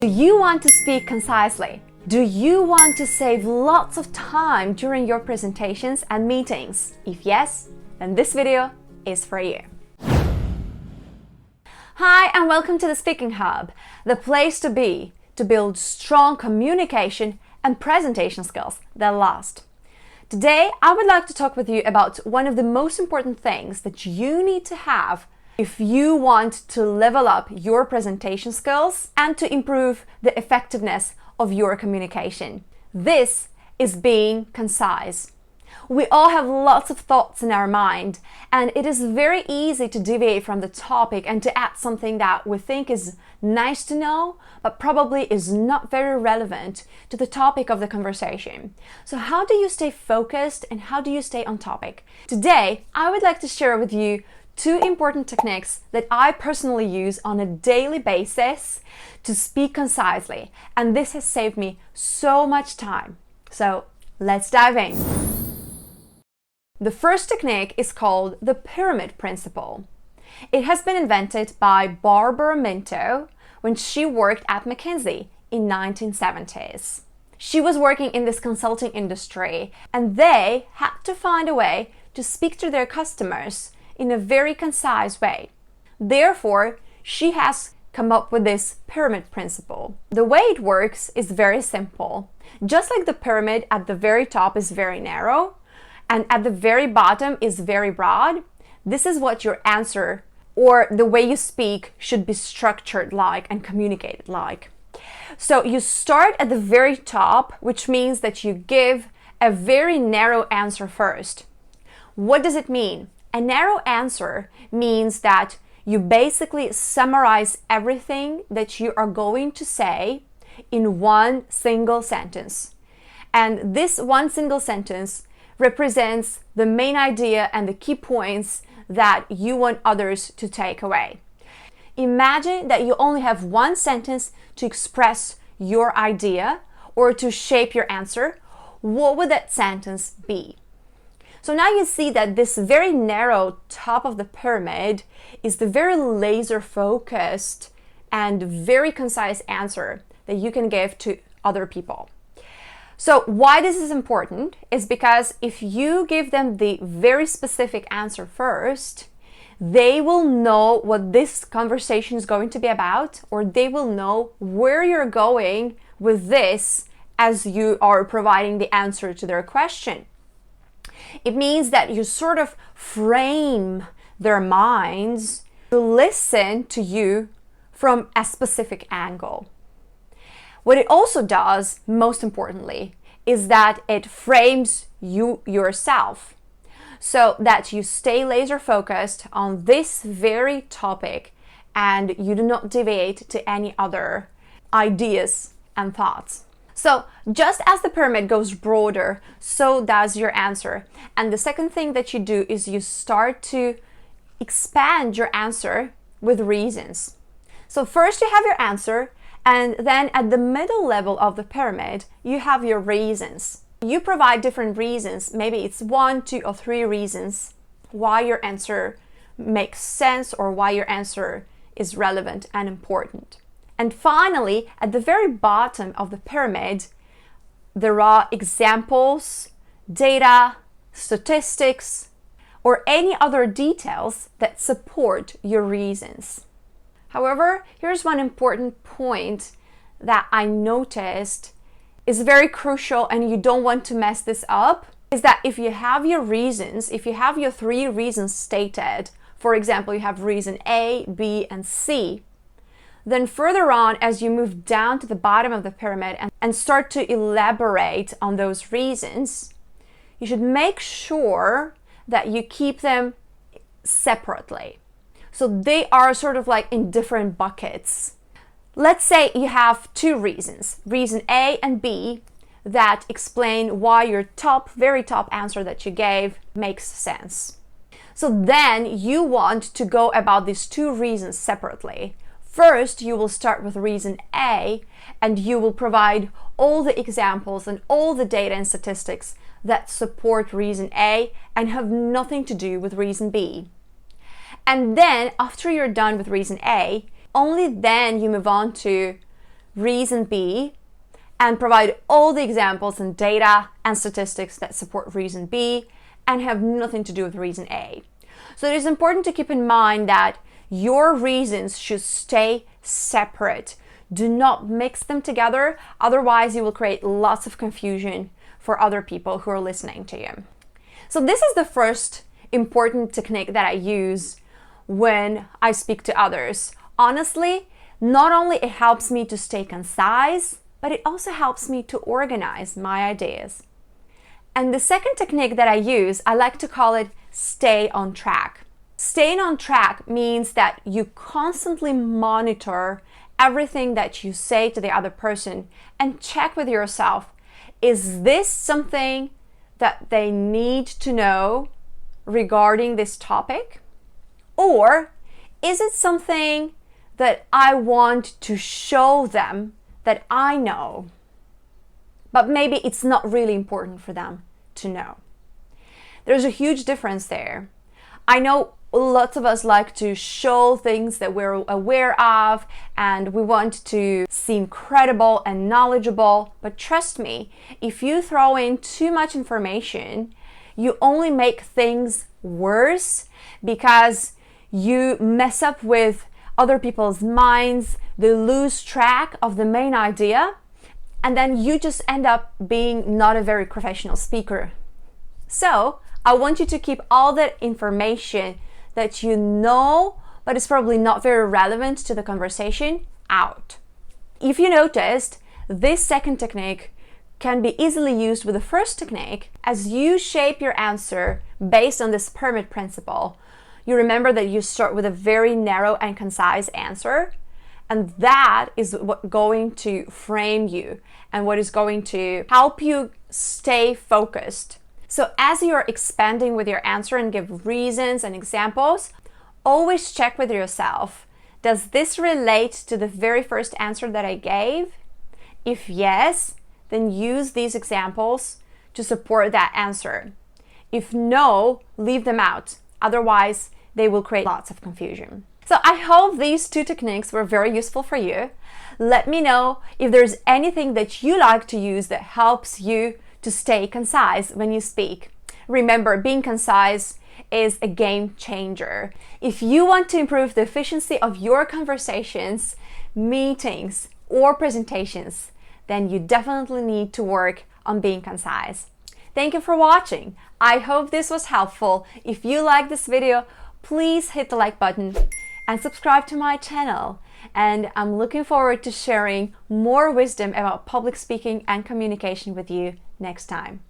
Do you want to speak concisely? Do you want to save lots of time during your presentations and meetings? If yes, then this video is for you. Hi, and welcome to the Speaking Hub, the place to be to build strong communication and presentation skills that last. Today, I would like to talk with you about one of the most important things that you need to have if you want to level up your presentation skills and to improve the effectiveness of your communication. This is being concise. We all have lots of thoughts in our mind, and it is very easy to deviate from the topic and to add something that we think is nice to know, but probably is not very relevant to the topic of the conversation. So how do you stay focused and how do you stay on topic? Today, I would like to share with you two important techniques that I personally use on a daily basis to speak concisely, and this has saved me so much time. So let's dive in. The first technique is called the pyramid principle. It has been invented by Barbara Minto when she worked at McKinsey in 1970s. She was working in this consulting industry, and they had to find a way to speak to their customers in a very concise way. Therefore, she has come up with this pyramid principle. The way it works is very simple. Just like the pyramid at the very top is very narrow and at the very bottom is very broad, this is what your answer or the way you speak should be structured like and communicated like. So you start at the very top, which means that you give a very narrow answer first. What does it mean? A narrow answer means that you basically summarize everything that you are going to say in one single sentence. And this one single sentence represents the main idea and the key points that you want others to take away. Imagine that you only have one sentence to express your idea or to shape your answer. What would that sentence be? So now you see that this very narrow top of the pyramid is the very laser focused and very concise answer that you can give to other people. So why this is important is because if you give them the very specific answer first, they will know what this conversation is going to be about, or they will know where you're going with this as you are providing the answer to their question. It means that you sort of frame their minds to listen to you from a specific angle. What it also does, most importantly, is that it frames you yourself so that you stay laser focused on this very topic and you do not deviate to any other ideas and thoughts. So just as the pyramid goes broader, so does your answer. And the second thing that you do is you start to expand your answer with reasons. So first you have your answer, and then at the middle level of the pyramid, you have your reasons. You provide different reasons. Maybe it's 1, 2, or 3 reasons why your answer makes sense or why your answer is relevant and important. And finally, at the very bottom of the pyramid, there are examples, data, statistics, or any other details that support your reasons. However, here's one important point that I noticed is very crucial and you don't want to mess this up, is that if you have your reasons, if you have your 3 reasons stated, for example, you have reason A, B, and C, then further on, as you move down to the bottom of the pyramid and start to elaborate on those reasons, you should make sure that you keep them separately. So they are sort of like in different buckets. Let's say you have 2 reasons, reason A and B, that explain why your very top answer that you gave makes sense. So then you want to go about these 2 reasons separately. First, you will start with reason A, and you will provide all the examples and all the data and statistics that support reason A and have nothing to do with reason B. And then, after you're done with reason A, only then you move on to reason B and provide all the examples and data and statistics that support reason B and have nothing to do with reason A. So it is important to keep in mind that your reasons should stay separate. Do not mix them together, otherwise you will create lots of confusion for other people who are listening to you. So this is the first important technique that I use when I speak to others. Honestly, not only it helps me to stay concise, but it also helps me to organize my ideas. And the second technique that I use, I like to call it stay on track. Staying on track means that you constantly monitor everything that you say to the other person and check with yourself, is this something that they need to know regarding this topic? Or is it something that I want to show them that I know, but maybe it's not really important for them to know? There's a huge difference there. I know lots of us like to show things that we're aware of and we want to seem credible and knowledgeable, but trust me, if you throw in too much information, you only make things worse because you mess up with other people's minds, they lose track of the main idea, and then you just end up being not a very professional speaker. So I want you to keep all that information that you know, but it's probably not very relevant to the conversation, out. If you noticed, this second technique can be easily used with the first technique. As you shape your answer based on this pyramid principle, you remember that you start with a very narrow and concise answer, and that is what going to frame you and what is going to help you stay focused. So as you're expanding with your answer and give reasons and examples, always check with yourself, does this relate to the very first answer that I gave? If yes, then use these examples to support that answer. If no, leave them out. Otherwise, they will create lots of confusion. So I hope these two techniques were very useful for you. Let me know if there's anything that you like to use that helps you to stay concise when you speak. Remember, being concise is a game changer. If you want to improve the efficiency of your conversations, meetings, or presentations, then you definitely need to work on being concise. Thank you for watching. I hope this was helpful. If you like this video, please hit the like button and subscribe to my channel. And I'm looking forward to sharing more wisdom about public speaking and communication with you next time.